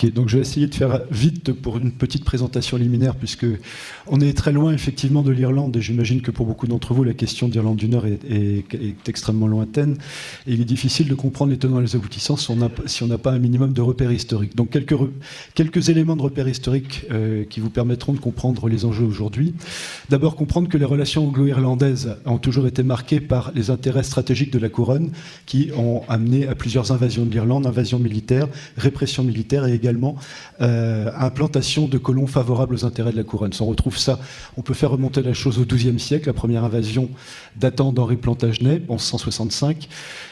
Ok, donc je vais essayer de faire vite pour une petite présentation liminaire, puisque on est très loin effectivement de l'Irlande, et j'imagine que pour beaucoup d'entre vous, la question d'Irlande du Nord est extrêmement lointaine, et il est difficile de comprendre les tenants et les aboutissants si on n'a pas un minimum de repères historiques. Donc quelques éléments de repères historiques qui vous permettront de comprendre les enjeux aujourd'hui. D'abord, comprendre que les relations anglo-irlandaises ont toujours été marquées par les intérêts stratégiques de la couronne, qui ont amené à plusieurs invasions de l'Irlande, invasions militaires, répression militaire et également implantation de colons favorables aux intérêts de la couronne. On retrouve ça, on peut faire remonter la chose au XIIe siècle, la première invasion datant d'Henri Plantagenet, en 1165,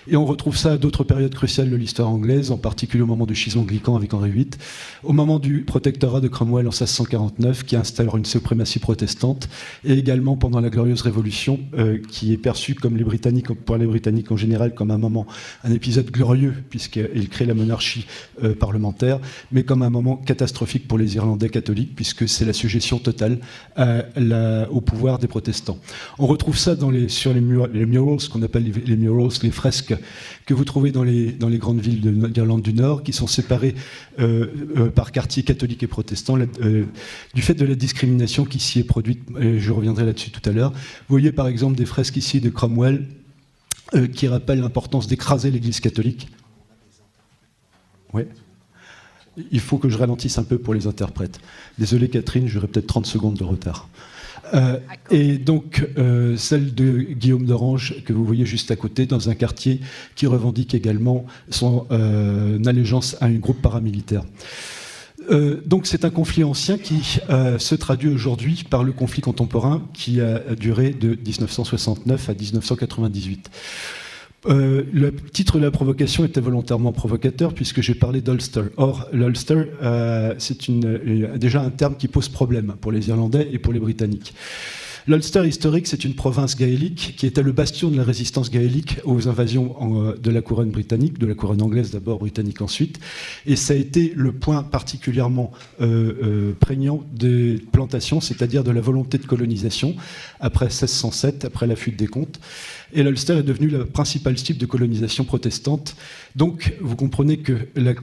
et on retrouve ça à d'autres périodes cruciales de l'histoire anglaise, en particulier au moment du schisme anglican avec Henri VIII, au moment du protectorat de Cromwell en 1649, qui installe une suprématie protestante, et également pendant la Glorieuse Révolution, qui est perçue comme par les Britanniques en général comme un épisode glorieux, puisqu'il crée la monarchie parlementaire, mais comme un moment catastrophique pour les Irlandais catholiques, puisque c'est la suggestion totale au pouvoir des protestants. On retrouve ça sur les murals, ce qu'on appelle les murals, les fresques que vous trouvez dans les grandes villes d'Irlande du Nord, qui sont séparées par quartiers catholiques et protestants, du fait de la discrimination qui s'y est produite. Je reviendrai là-dessus tout à l'heure. Vous voyez par exemple des fresques ici de Cromwell qui rappellent l'importance d'écraser l'Église catholique. Ouais. Il faut que je ralentisse un peu pour les interprètes. Désolé Catherine, j'aurai peut-être 30 secondes de retard. Et donc, celle de Guillaume d'Orange, que vous voyez juste à côté, dans un quartier qui revendique également son allégeance à un groupe paramilitaire. Donc c'est un conflit ancien qui se traduit aujourd'hui par le conflit contemporain qui a duré de 1969 à 1998. Le titre de la provocation était volontairement provocateur puisque j'ai parlé d'Ulster. Or, l'Ulster, c'est déjà un terme qui pose problème pour les Irlandais et pour les Britanniques. L'Ulster historique, c'est une province gaélique qui était le bastion de la résistance gaélique aux invasions de la couronne britannique, de la couronne anglaise d'abord, britannique ensuite. Et ça a été le point particulièrement prégnant des plantations, c'est-à-dire de la volonté de colonisation après 1607, après la fuite des comtes. Et l'Ulster est devenu le principal type de colonisation protestante. Donc, vous comprenez que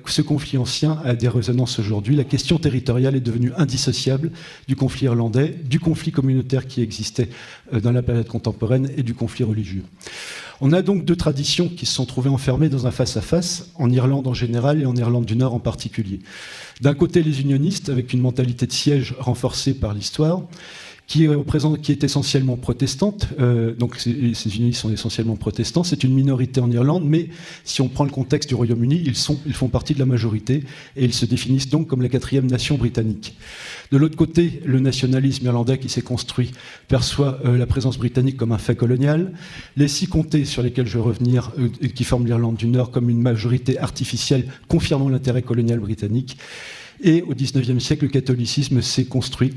ce conflit ancien a des résonances aujourd'hui. La question territoriale est devenue indissociable du conflit irlandais, du conflit communautaire qui existait dans la période contemporaine et du conflit religieux. On a donc deux traditions qui se sont trouvées enfermées dans un face-à-face, en Irlande en général et en Irlande du Nord en particulier. D'un côté, les unionistes, avec une mentalité de siège renforcée par l'histoire, qui est essentiellement protestante, donc ces unionistes sont essentiellement protestants, c'est une minorité en Irlande, mais si on prend le contexte du Royaume-Uni, ils font partie de la majorité, et ils se définissent donc comme la 4e nation britannique. De l'autre côté, le nationalisme irlandais qui s'est construit perçoit la présence britannique comme un fait colonial. Les 6 comtés sur lesquels je vais revenir, qui forment l'Irlande du Nord, comme une majorité artificielle confirmant l'intérêt colonial britannique. Et au XIXe siècle, le catholicisme s'est construit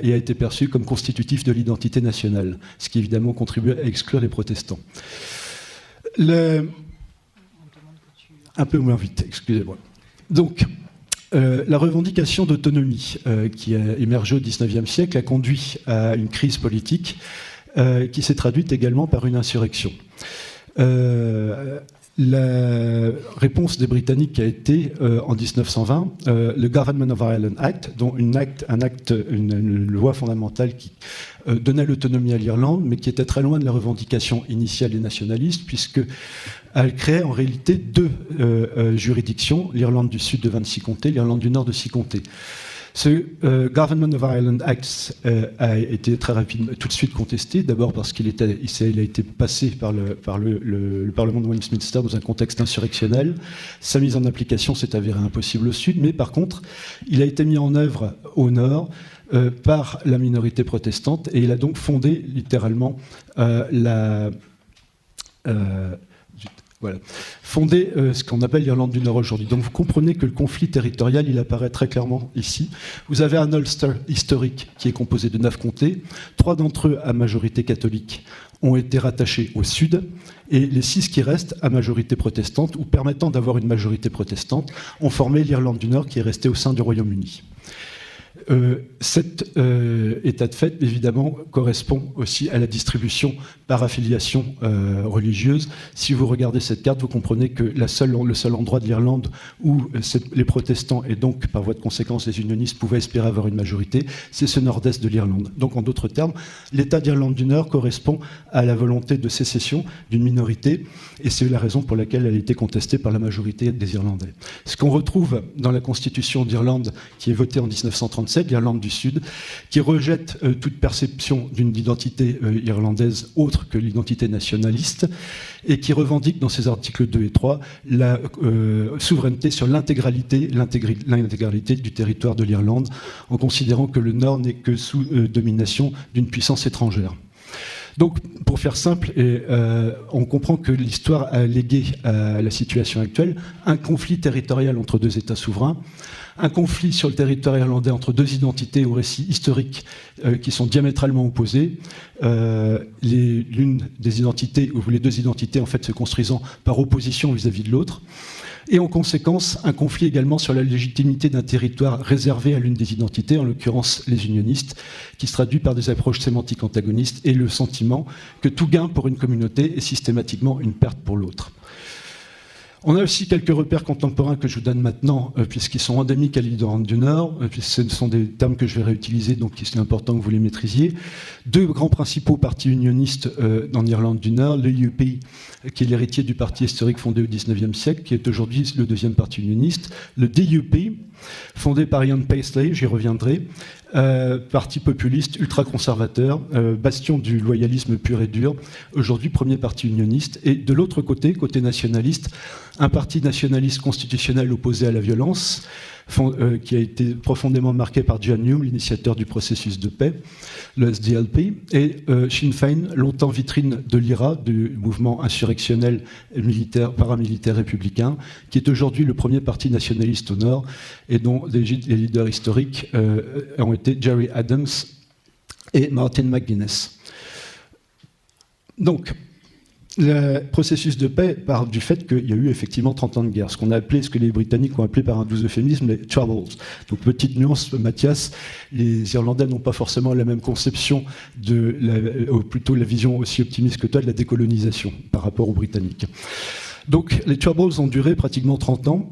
et a été perçu comme constitutif de l'identité nationale, ce qui évidemment contribue à exclure les protestants. Un peu moins vite, excusez-moi. Donc, la revendication d'autonomie qui a émergé au XIXe siècle a conduit à une crise politique qui s'est traduite également par une insurrection. La réponse des Britanniques a été, en 1920, le Government of Ireland Act, dont une loi fondamentale qui donnait l'autonomie à l'Irlande, mais qui était très loin de la revendication initiale des nationalistes, puisqu'elle créait en réalité 2 juridictions, l'Irlande du Sud de 26 comtés, l'Irlande du Nord de 6 comtés. Ce Government of Ireland Act a été très rapidement, tout de suite contesté, d'abord parce qu'il a été passé par le Parlement de Westminster dans un contexte insurrectionnel. Sa mise en application s'est avérée impossible au Sud, mais par contre, il a été mis en œuvre au Nord par la minorité protestante, et il a donc fondé littéralement fonder ce qu'on appelle l'Irlande du Nord aujourd'hui. Donc vous comprenez que le conflit territorial, il apparaît très clairement ici. Vous avez un Ulster historique qui est composé de 9 comtés. 3 d'entre eux, à majorité catholique, ont été rattachés au Sud, et les 6 qui restent, à majorité protestante, ou permettant d'avoir une majorité protestante, ont formé l'Irlande du Nord qui est restée au sein du Royaume-Uni. Cet état de fait, évidemment, correspond aussi à la distribution par affiliation religieuse. Si vous regardez cette carte, vous comprenez que le seul endroit de l'Irlande où les protestants et donc, par voie de conséquence, les unionistes pouvaient espérer avoir une majorité, c'est ce nord-est de l'Irlande. Donc, en d'autres termes, l'État d'Irlande du Nord correspond à la volonté de sécession d'une minorité, et c'est la raison pour laquelle elle a été contestée par la majorité des Irlandais. Ce qu'on retrouve dans la Constitution d'Irlande, qui est votée en 1937, l'Irlande du Sud, qui rejette toute perception d'une identité irlandaise autre que l'identité nationaliste, et qui revendique dans ses articles 2 et 3 la souveraineté sur l'intégralité du territoire de l'Irlande, en considérant que le Nord n'est que sous domination d'une puissance étrangère. Donc, pour faire simple, on comprend que l'histoire a légué à la situation actuelle un conflit territorial entre deux États souverains, un conflit sur le territoire irlandais entre deux identités au récit historique qui sont diamétralement opposées, l'une des identités, ou les deux identités en fait se construisant par opposition vis-à-vis de l'autre, et en conséquence un conflit également sur la légitimité d'un territoire réservé à l'une des identités, en l'occurrence les unionistes, qui se traduit par des approches sémantiques antagonistes et le sentiment que tout gain pour une communauté est systématiquement une perte pour l'autre. On a aussi quelques repères contemporains que je vous donne maintenant, puisqu'ils sont endémiques à l'Irlande du Nord, ce sont des termes que je vais réutiliser, donc il est important que vous les maîtrisiez. Deux grands principaux partis unionistes en Irlande du Nord, le UP, qui est l'héritier du parti historique fondé au XIXe siècle, qui est aujourd'hui le deuxième parti unioniste, le DUP, fondé par Ian Paisley, j'y reviendrai, parti populiste ultra-conservateur, bastion du loyalisme pur et dur, aujourd'hui premier parti unioniste, et de l'autre côté, côté nationaliste, un parti nationaliste constitutionnel opposé à la violence, qui a été profondément marqué par John Hume, l'initiateur du processus de paix, le SDLP, et Sinn Féin, longtemps vitrine de l'IRA, du mouvement insurrectionnel paramilitaire républicain, qui est aujourd'hui le premier parti nationaliste au Nord, et dont les leaders historiques ont été Gerry Adams et Martin McGuinness. Donc, le processus de paix part du fait qu'il y a eu effectivement 30 ans de guerre, ce que les Britanniques ont appelé par un doux euphémisme les Troubles. Donc petite nuance, Mathias, les Irlandais n'ont pas forcément la même conception ou plutôt la vision aussi optimiste que toi de la décolonisation par rapport aux Britanniques. Donc les Troubles ont duré pratiquement 30 ans.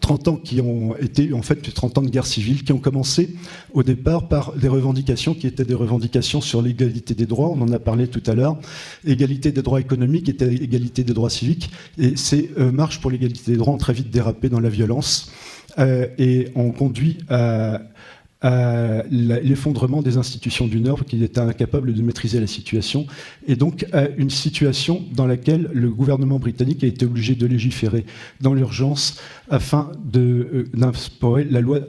30 ans qui ont été en fait 30 ans de guerre civile qui ont commencé au départ par des revendications qui étaient des revendications sur l'égalité des droits, on en a parlé tout à l'heure, égalité des droits économiques et égalité des droits civiques, et ces marches pour l'égalité des droits ont très vite dérapé dans la violence et ont conduit à l'effondrement des institutions du Nord qui étaient incapables de maîtriser la situation, et donc à une situation dans laquelle le gouvernement britannique a été obligé de légiférer dans l'urgence afin d'instaurer la loi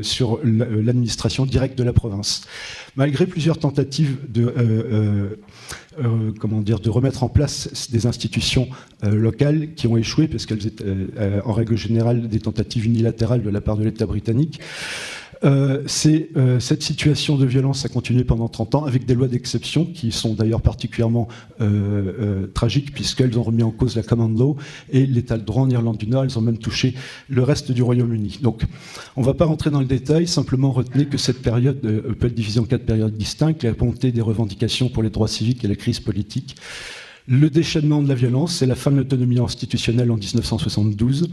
sur l'administration directe de la province. Malgré plusieurs tentatives de remettre en place des institutions locales qui ont échoué, parce qu'elles étaient en règle générale des tentatives unilatérales de la part de l'État britannique, cette situation de violence a continué pendant 30 ans avec des lois d'exception qui sont d'ailleurs particulièrement tragiques puisqu'elles ont remis en cause la common law et l'état de droit en Irlande du Nord. Elles ont même touché le reste du Royaume-Uni. Donc on ne va pas rentrer dans le détail, simplement retenez que cette période peut être divisée en 4 périodes distinctes: la montée des revendications pour les droits civiques et la crise politique, le déchaînement de la violence et la fin de l'autonomie institutionnelle en 1972.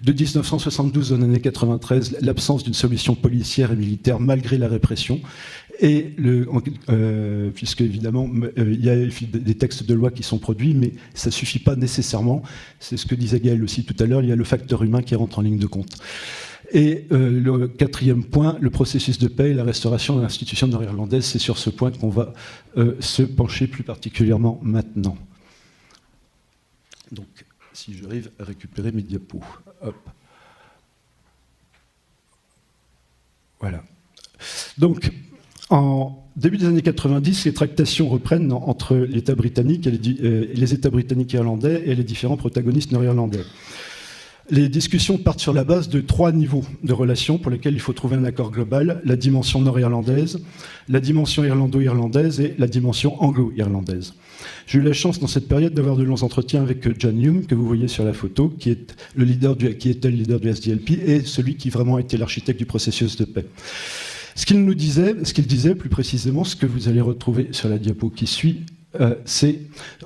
De 1972 aux années 93, l'absence d'une solution policière et militaire malgré la répression, et puisque évidemment il y a des textes de loi qui sont produits, mais ça ne suffit pas nécessairement, c'est ce que disait Gaël aussi tout à l'heure, il y a le facteur humain qui rentre en ligne de compte. Et le quatrième point, le processus de paix et la restauration de l'institution nord-irlandaise, c'est sur ce point qu'on va se pencher plus particulièrement maintenant. Donc, si j'arrive à récupérer mes diapos. Hop. Voilà. Donc, en début des années 90, les tractations reprennent entre l'État britannique et les États britanniques et irlandais et les différents protagonistes nord-irlandais. Les discussions partent sur la base de 3 niveaux de relations pour lesquels il faut trouver un accord global: la dimension nord-irlandaise, la dimension irlando-irlandaise et la dimension anglo-irlandaise. J'ai eu la chance dans cette période d'avoir de longs entretiens avec John Hume, que vous voyez sur la photo, qui était le leader du SDLP et celui qui vraiment était l'architecte du processus de paix. Ce qu'il disait plus précisément, ce que vous allez retrouver sur la diapo qui suit, c'est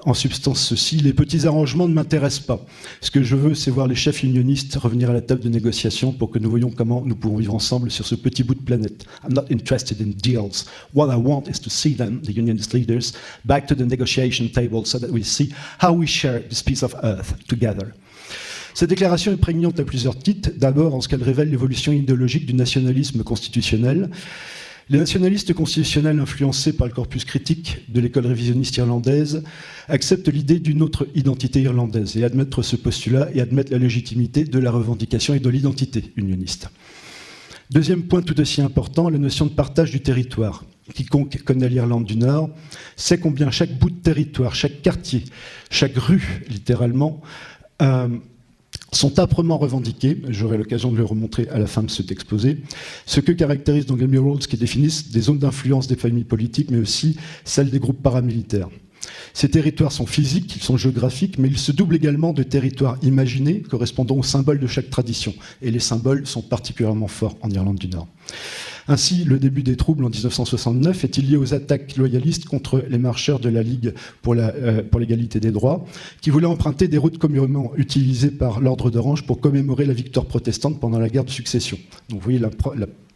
en substance ceci: les petits arrangements ne m'intéressent pas. Ce que je veux, c'est voir les chefs unionistes revenir à la table de négociation pour que nous voyions comment nous pouvons vivre ensemble sur ce petit bout de planète. I'm not interested in deals. What I want is to see them, the unionist leaders, back to the negotiation table so that we see how we share this piece of earth together. Cette déclaration est prégnante à plusieurs titres. D'abord, en ce qu'elle révèle l'évolution idéologique du nationalisme constitutionnel. Les nationalistes constitutionnels influencés par le corpus critique de l'école révisionniste irlandaise acceptent l'idée d'une autre identité irlandaise et admettent ce postulat et admettent la légitimité de la revendication et de l'identité unioniste. Deuxième point tout aussi important, la notion de partage du territoire. Quiconque connaît l'Irlande du Nord sait combien chaque bout de territoire, chaque quartier, chaque rue, littéralement, sont âprement revendiqués, j'aurai l'occasion de le remontrer à la fin de cet exposé, ce que caractérise donc les murals qui définissent des zones d'influence des familles politiques, mais aussi celles des groupes paramilitaires. Ces territoires sont physiques, ils sont géographiques, mais ils se doublent également de territoires imaginés correspondant aux symboles de chaque tradition, et les symboles sont particulièrement forts en Irlande du Nord. Ainsi, le début des troubles en 1969 est-il lié aux attaques loyalistes contre les marcheurs de la Ligue pour l'égalité des droits, qui voulaient emprunter des routes communément utilisées par l'Ordre d'Orange pour commémorer la victoire protestante pendant la guerre de succession. Donc vous voyez la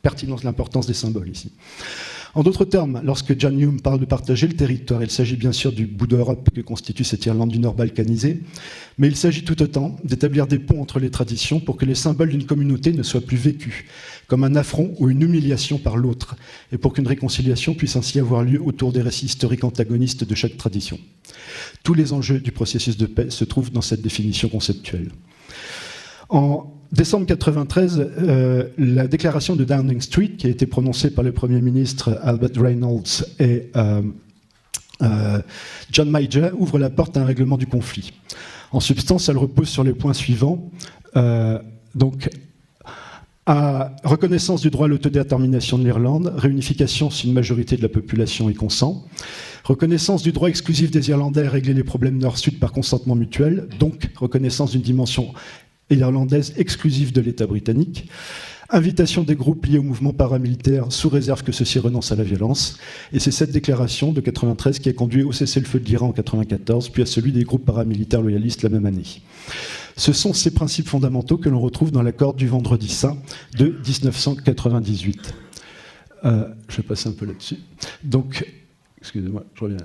pertinence, l'importance des symboles ici. En d'autres termes, lorsque John Hume parle de partager le territoire, il s'agit bien sûr du bout d'Europe que constitue cette Irlande du Nord balkanisée, mais il s'agit tout autant d'établir des ponts entre les traditions pour que les symboles d'une communauté ne soient plus vécus comme un affront ou une humiliation par l'autre, et pour qu'une réconciliation puisse ainsi avoir lieu autour des récits historiques antagonistes de chaque tradition. Tous les enjeux du processus de paix se trouvent dans cette définition conceptuelle. En décembre 1993, la déclaration de Downing Street, qui a été prononcée par le Premier ministre Albert Reynolds et John Major, ouvre la porte à un règlement du conflit. En substance, elle repose sur les points suivants. À reconnaissance du droit à l'autodétermination de l'Irlande, réunification si une majorité de la population y consent, reconnaissance du droit exclusif des Irlandais à régler les problèmes nord-sud par consentement mutuel, donc reconnaissance d'une dimension irlandaise exclusive de l'État britannique, invitation des groupes liés au mouvement paramilitaire sous réserve que ceux-ci renoncent à la violence, et c'est cette déclaration de 1993 qui a conduit au cessez-le-feu de l'Iran en 1994, puis à celui des groupes paramilitaires loyalistes la même année. Ce sont ces principes fondamentaux que l'on retrouve dans l'accord du Vendredi Saint de 1998. Je vais passer un peu là-dessus. Donc, excusez-moi, je reviens.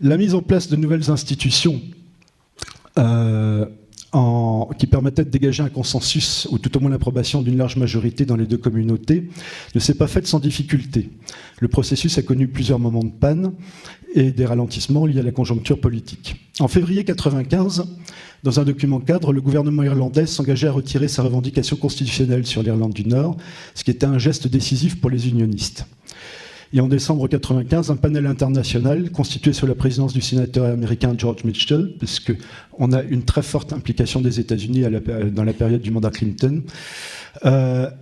La mise en place de nouvelles institutions qui permettait de dégager un consensus, ou tout au moins l'approbation d'une large majorité dans les deux communautés, ne s'est pas faite sans difficulté. Le processus a connu plusieurs moments de panne et des ralentissements liés à la conjoncture politique. En février 1995, dans un document cadre, le gouvernement irlandais s'engageait à retirer sa revendication constitutionnelle sur l'Irlande du Nord, ce qui était un geste décisif pour les unionistes. Et en décembre 1995, un panel international constitué sous la présidence du sénateur américain George Mitchell, puisqu'on a une très forte implication des États-Unis dans la période du mandat Clinton. Ce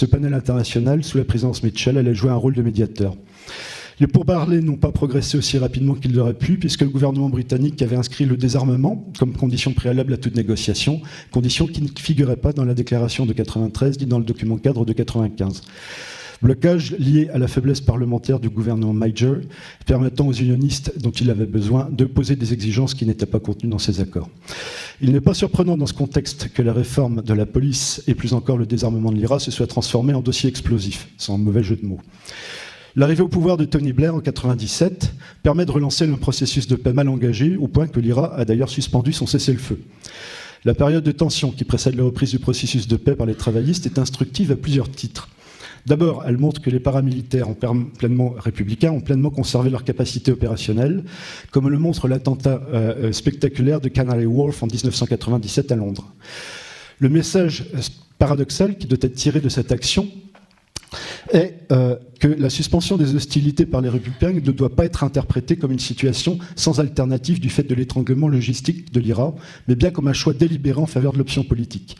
panel international, sous la présidence Mitchell, allait jouer un rôle de médiateur. Les pourparlers n'ont pas progressé aussi rapidement qu'ils l'auraient pu, puisque le gouvernement britannique avait inscrit le désarmement comme condition préalable à toute négociation, condition qui ne figurait pas dans la déclaration de 1993 ni dans le document cadre de 1995. Blocage lié à la faiblesse parlementaire du gouvernement Major, permettant aux unionistes dont il avait besoin de poser des exigences qui n'étaient pas contenues dans ces accords. Il n'est pas surprenant dans ce contexte que la réforme de la police et plus encore le désarmement de l'IRA se soit transformé en dossier explosif, sans mauvais jeu de mots. L'arrivée au pouvoir de Tony Blair en 1997 permet de relancer un processus de paix mal engagé, au point que l'IRA a d'ailleurs suspendu son cessez-le-feu. La période de tension qui précède la reprise du processus de paix par les travaillistes est instructive à plusieurs titres. D'abord, elle montre que les paramilitaires républicains ont pleinement conservé leur capacité opérationnelle, comme le montre l'attentat spectaculaire de Canary Wharf en 1997 à Londres. Le message paradoxal qui doit être tiré de cette action est que la suspension des hostilités par les républicains ne doit pas être interprétée comme une situation sans alternative du fait de l'étranglement logistique de l'IRA, mais bien comme un choix délibéré en faveur de l'option politique.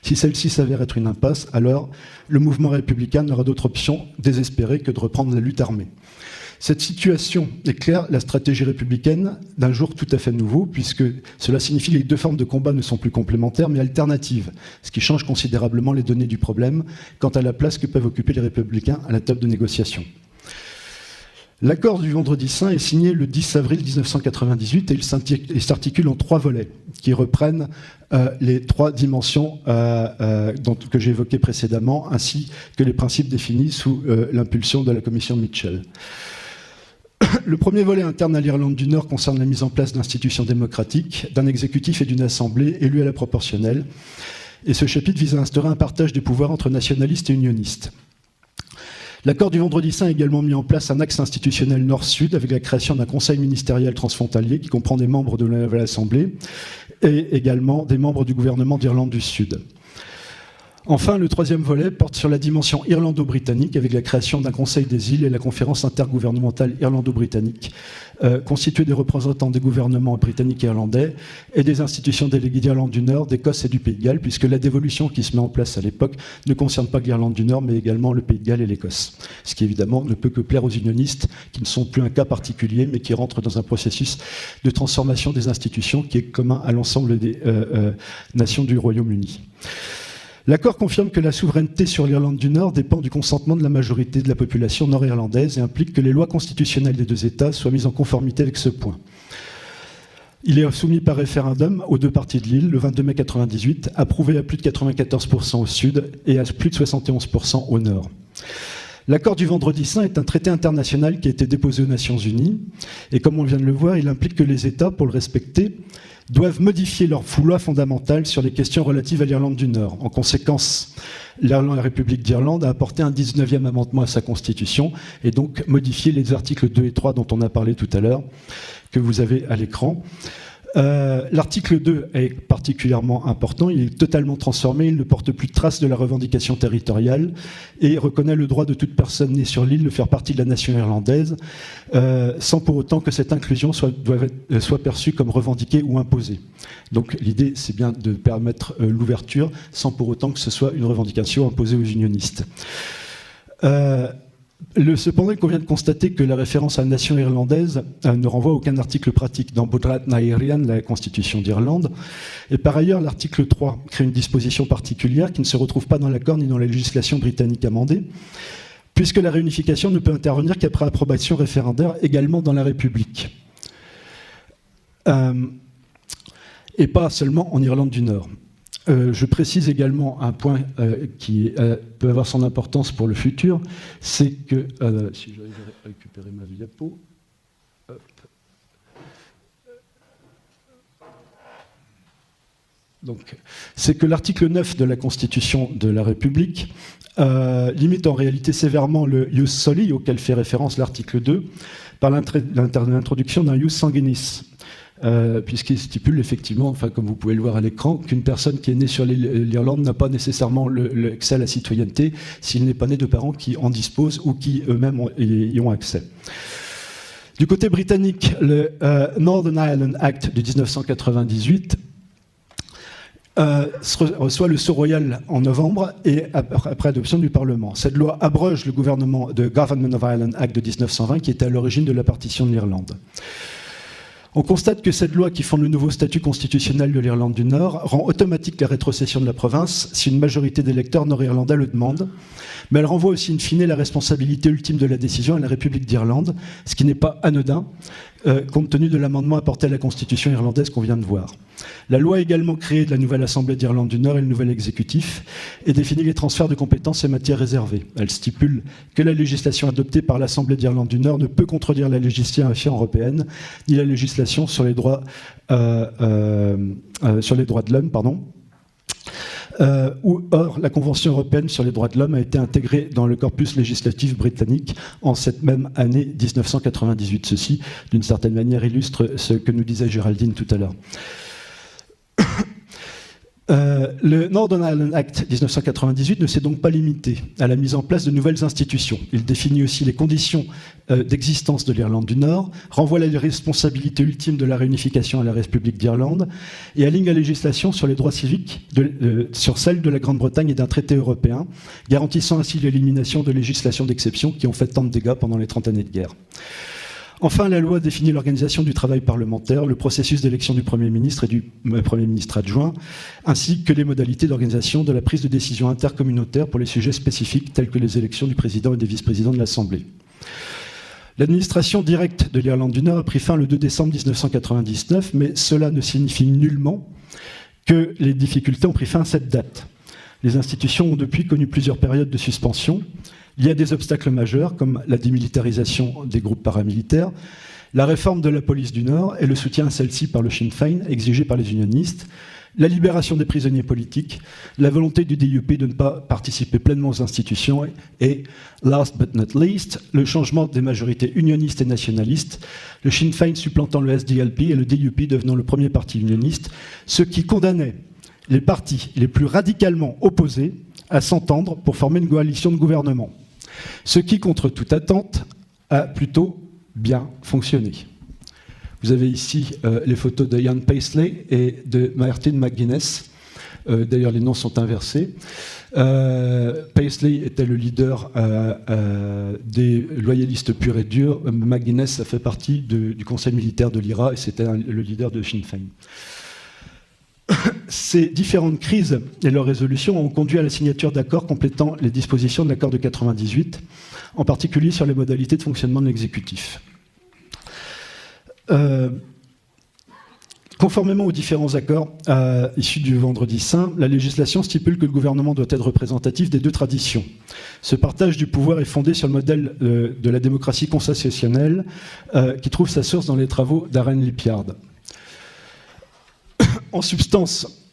Si celle-ci s'avère être une impasse, alors le mouvement républicain n'aura d'autre option désespérée que de reprendre la lutte armée. Cette situation éclaire la stratégie républicaine d'un jour tout à fait nouveau, puisque cela signifie que les deux formes de combat ne sont plus complémentaires, mais alternatives, ce qui change considérablement les données du problème quant à la place que peuvent occuper les républicains à la table de négociation. L'accord du Vendredi Saint est signé le 10 avril 1998 et il s'articule en 3 volets qui reprennent les 3 dimensions que j'ai évoquées précédemment, ainsi que les principes définis sous l'impulsion de la commission Mitchell. Le premier volet interne à l'Irlande du Nord concerne la mise en place d'institutions démocratiques, d'un exécutif et d'une assemblée élus à la proportionnelle. Et ce chapitre vise à instaurer un partage des pouvoirs entre nationalistes et unionistes. L'accord du Vendredi Saint a également mis en place un axe institutionnel nord-sud avec la création d'un conseil ministériel transfrontalier qui comprend des membres de la nouvelle assemblée et également des membres du gouvernement d'Irlande du Sud. Enfin, le troisième volet porte sur la dimension irlando-britannique avec la création d'un Conseil des îles et la conférence intergouvernementale irlando-britannique, constituée des représentants des gouvernements britanniques et irlandais et des institutions déléguées d'Irlande du Nord, d'Écosse et du Pays de Galles, puisque la dévolution qui se met en place à l'époque ne concerne pas que l'Irlande du Nord, mais également le Pays de Galles et l'Écosse. Ce qui, évidemment, ne peut que plaire aux unionistes, qui ne sont plus un cas particulier, mais qui rentrent dans un processus de transformation des institutions qui est commun à l'ensemble des nations du Royaume-Uni. L'accord confirme que la souveraineté sur l'Irlande du Nord dépend du consentement de la majorité de la population nord-irlandaise et implique que les lois constitutionnelles des 2 États soient mises en conformité avec ce point. Il est soumis par référendum aux 2 parties de l'île le 22 mai 1998, approuvé à plus de 94% au sud et à plus de 71% au nord. L'accord du Vendredi Saint est un traité international qui a été déposé aux Nations Unies et comme on vient de le voir, il implique que les États, pour le respecter, doivent modifier leur loi fondamentale sur les questions relatives à l'Irlande du Nord. En conséquence, la République d'Irlande a apporté un 19e amendement à sa constitution et donc modifié les articles 2 et 3 dont on a parlé tout à l'heure, que vous avez à l'écran. L'article 2 est particulièrement important, il est totalement transformé, il ne porte plus de trace de la revendication territoriale et reconnaît le droit de toute personne née sur l'île de faire partie de la nation irlandaise, sans pour autant que cette inclusion soit perçue comme revendiquée ou imposée. Donc l'idée, c'est bien de permettre l'ouverture, sans pour autant que ce soit une revendication imposée aux unionistes. Cependant, il convient de constater que la référence à la nation irlandaise ne renvoie à aucun article pratique dans Bodrat na Éirian, la Constitution d'Irlande. Et par ailleurs, l'article 3 crée une disposition particulière qui ne se retrouve pas dans l'accord ni dans la législation britannique amendée, puisque la réunification ne peut intervenir qu'après approbation référendaire également dans la République. Et pas seulement en Irlande du Nord. Je précise également un point qui peut avoir son importance pour le futur, c'est que, si j'arrive à récupérer ma diapo, hop. Donc, c'est que l'article 9 de la Constitution de la République limite en réalité sévèrement le ius soli, auquel fait référence l'article 2, par l'introduction d'un ius sanguinis. Puisqu'il stipule effectivement, enfin, comme vous pouvez le voir à l'écran, qu'une personne qui est née sur l'Irlande n'a pas nécessairement l'accès à la citoyenneté s'il n'est pas né de parents qui en disposent ou qui eux-mêmes y ont accès. Du côté britannique, le Northern Ireland Act de 1998 reçoit le sceau royal en novembre et après adoption du Parlement. Cette loi abroge le Government of Ireland Act de 1920 qui était à l'origine de la partition de l'Irlande. On constate que cette loi qui fonde le nouveau statut constitutionnel de l'Irlande du Nord rend automatique la rétrocession de la province si une majorité d'électeurs nord-irlandais le demande, mais elle renvoie aussi in fine la responsabilité ultime de la décision à la République d'Irlande, ce qui n'est pas anodin, compte tenu de l'amendement apporté à la Constitution irlandaise qu'on vient de voir. La loi a également créé de la nouvelle Assemblée d'Irlande du Nord et le nouvel exécutif et définit les transferts de compétences et matières réservées. Elle stipule que la législation adoptée par l'Assemblée d'Irlande du Nord ne peut contredire la législation européenne ni la législation sur les droits de l'homme, Or, la Convention européenne sur les droits de l'homme a été intégrée dans le corpus législatif britannique en cette même année 1998. Ceci, d'une certaine manière, illustre ce que nous disait Géraldine tout à l'heure. Le Northern Ireland Act 1998 ne s'est donc pas limité à la mise en place de nouvelles institutions. Il définit aussi les conditions d'existence de l'Irlande du Nord, renvoie la responsabilité ultime de la réunification à la République d'Irlande et aligne la législation sur les droits civiques sur celle de la Grande-Bretagne et d'un traité européen, garantissant ainsi l'élimination de législations d'exception qui ont fait tant de dégâts pendant les 30 années de guerre. Enfin, la loi définit l'organisation du travail parlementaire, le processus d'élection du Premier ministre et du Premier ministre adjoint, ainsi que les modalités d'organisation de la prise de décision intercommunautaire pour les sujets spécifiques tels que les élections du président et des vice-présidents de l'Assemblée. L'administration directe de l'Irlande du Nord a pris fin le 2 décembre 1999, mais cela ne signifie nullement que les difficultés ont pris fin à cette date. Les institutions ont depuis connu plusieurs périodes de suspension. Il y a des obstacles majeurs, comme la démilitarisation des groupes paramilitaires, la réforme de la police du Nord et le soutien à celle-ci par le Sinn Féin, exigé par les unionistes, la libération des prisonniers politiques, la volonté du DUP de ne pas participer pleinement aux institutions et, last but not least, le changement des majorités unionistes et nationalistes, le Sinn Féin supplantant le SDLP et le DUP devenant le premier parti unioniste, ce qui condamnait les partis les plus radicalement opposés à s'entendre pour former une coalition de gouvernement. Ce qui, contre toute attente, a plutôt bien fonctionné. Vous avez ici les photos de Ian Paisley et de Martin McGuinness. D'ailleurs, les noms sont inversés. Paisley était le leader des loyalistes purs et durs. McGuinness a fait partie du conseil militaire de l'IRA et c'était le leader de Sinn Féin. Ces différentes crises et leurs résolutions ont conduit à la signature d'accords complétant les dispositions de l'accord de 1998, en particulier sur les modalités de fonctionnement de l'exécutif. Conformément aux différents accords issus du Vendredi Saint, la législation stipule que le gouvernement doit être représentatif des deux traditions. Ce partage du pouvoir est fondé sur le modèle de la démocratie constitutionnelle qui trouve sa source dans les travaux d'Aaron Lipyard. En substance,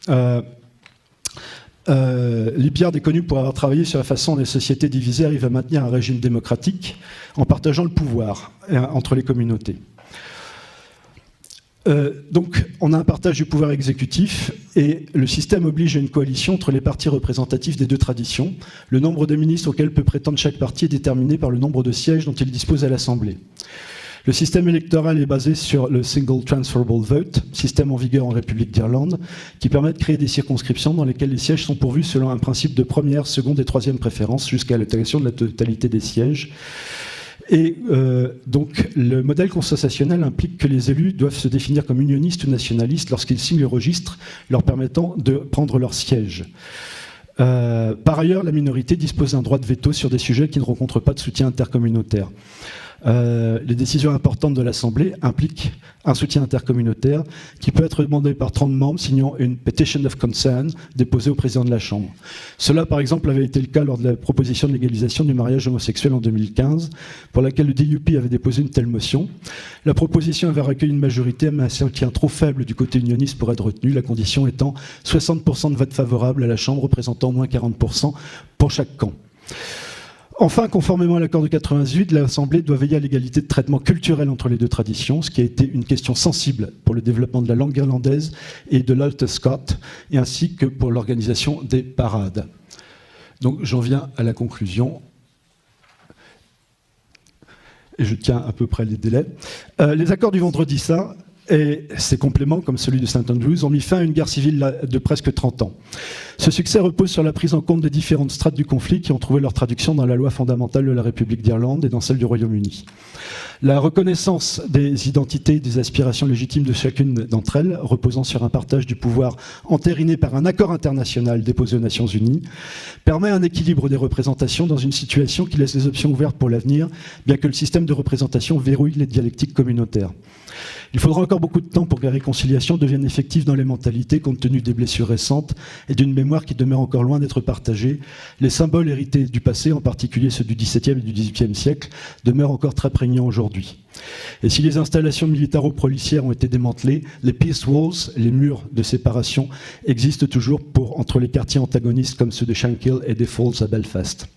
Lipyard est connu pour avoir travaillé sur la façon dont les sociétés divisées arrivent à maintenir un régime démocratique en partageant le pouvoir entre les communautés. Donc, on a un partage du pouvoir exécutif et le système oblige à une coalition entre les partis représentatifs des deux traditions. Le nombre de ministres auxquels peut prétendre chaque parti est déterminé par le nombre de sièges dont il dispose à l'Assemblée. Le système électoral est basé sur le Single Transferable Vote, système en vigueur en République d'Irlande, qui permet de créer des circonscriptions dans lesquelles les sièges sont pourvus selon un principe de première, seconde et troisième préférence jusqu'à l'obtention de la totalité des sièges. Et donc, le modèle constitutionnel implique que les élus doivent se définir comme unionistes ou nationalistes lorsqu'ils signent le registre leur permettant de prendre leur siège. Par ailleurs, la minorité dispose d'un droit de veto sur des sujets qui ne rencontrent pas de soutien intercommunautaire. Les décisions importantes de l'Assemblée impliquent un soutien intercommunautaire qui peut être demandé par 30 membres signant une Petition of Concern déposée au président de la Chambre. Cela, par exemple, avait été le cas lors de la proposition de légalisation du mariage homosexuel en 2015, pour laquelle le DUP avait déposé une telle motion. La proposition avait recueilli une majorité, mais un soutien trop faible du côté unioniste pour être retenu, la condition étant 60% de votes favorables à la Chambre, représentant au moins 40% pour chaque camp. Enfin, conformément à l'accord de 1998, l'Assemblée doit veiller à l'égalité de traitement culturel entre les deux traditions, ce qui a été une question sensible pour le développement de la langue irlandaise et de l'Alte Scot, et ainsi que pour l'organisation des parades. Donc j'en viens à la conclusion. Et je tiens à peu près les délais. Les accords du Vendredi Saint et ses compléments, comme celui de St Andrews, ont mis fin à une guerre civile de presque 30 ans. Ce succès repose sur la prise en compte des différentes strates du conflit qui ont trouvé leur traduction dans la loi fondamentale de la République d'Irlande et dans celle du Royaume-Uni. La reconnaissance des identités et des aspirations légitimes de chacune d'entre elles, reposant sur un partage du pouvoir entériné par un accord international déposé aux Nations Unies, permet un équilibre des représentations dans une situation qui laisse les options ouvertes pour l'avenir, bien que le système de représentation verrouille les dialectiques communautaires. Il faudra encore beaucoup de temps pour que la réconciliation devienne effective dans les mentalités, compte tenu des blessures récentes et d'une mémoire qui demeure encore loin d'être partagée. Les symboles hérités du passé, en particulier ceux du XVIIe et du XVIIIe siècle, demeurent encore très prégnants aujourd'hui. Et si les installations militaro-policières ont été démantelées, les peace walls, les murs de séparation, existent toujours entre les quartiers antagonistes comme ceux de Shankill et des Falls à Belfast.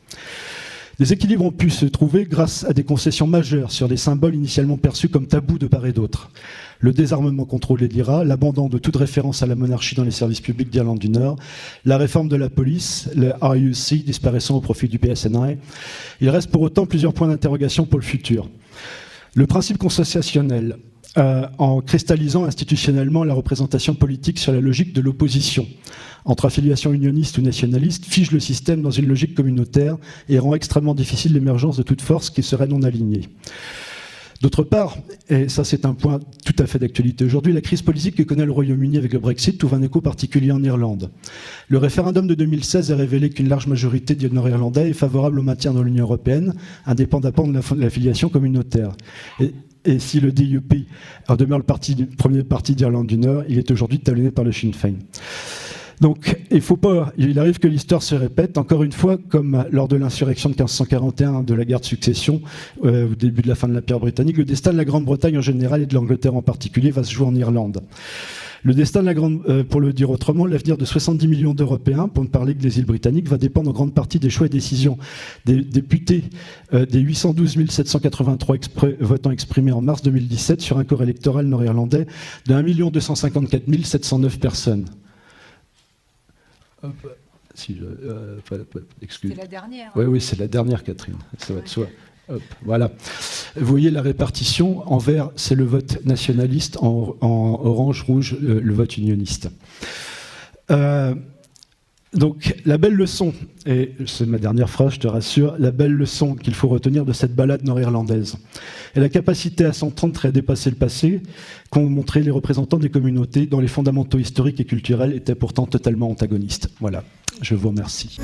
Des équilibres ont pu se trouver grâce à des concessions majeures sur des symboles initialement perçus comme tabous de part et d'autre. Le désarmement contrôlé de l'IRA, l'abandon de toute référence à la monarchie dans les services publics d'Irlande du Nord, la réforme de la police, le RUC disparaissant au profit du PSNI. Il reste pour autant plusieurs points d'interrogation pour le futur. Le principe consociationnel, en cristallisant institutionnellement la représentation politique sur la logique de l'opposition entre affiliation unioniste ou nationaliste, fige le système dans une logique communautaire et rend extrêmement difficile l'émergence de toute force qui serait non alignée. D'autre part, et ça c'est un point tout à fait d'actualité aujourd'hui, la crise politique que connaît le Royaume-Uni avec le Brexit trouve un écho particulier en Irlande. Le référendum de 2016 a révélé qu'une large majorité des Nord-Irlandais est favorable au maintien dans l'Union européenne, indépendamment de l'affiliation communautaire. Et si le DUP en demeure le premier parti d'Irlande du Nord, il est aujourd'hui talonné par le Sinn Féin. Donc, il arrive que l'histoire se répète, encore une fois, comme lors de l'insurrection de 1541 de la guerre de succession, au début de la fin de l'Empire britannique, le destin de la Grande-Bretagne en général et de l'Angleterre en particulier va se jouer en Irlande. Le destin de pour le dire autrement, l'avenir de 70 millions d'Européens, pour ne parler que des îles britanniques, va dépendre en grande partie des choix et décisions des députés des 812 783 votants exprimés en mars 2017 sur un corps électoral nord-irlandais de 1 254 709 personnes. C'est la dernière. Oui, c'est la dernière, Catherine. Ça va de soi. Hop, voilà. Vous voyez la répartition. En vert, c'est le vote nationaliste. En orange, rouge, le vote unioniste. Donc, la belle leçon, et c'est ma dernière phrase, je te rassure, la belle leçon qu'il faut retenir de cette balade nord-irlandaise est la capacité à s'entendre et à dépasser le passé qu'ont montré les représentants des communautés dont les fondamentaux historiques et culturels étaient pourtant totalement antagonistes. Voilà, je vous remercie.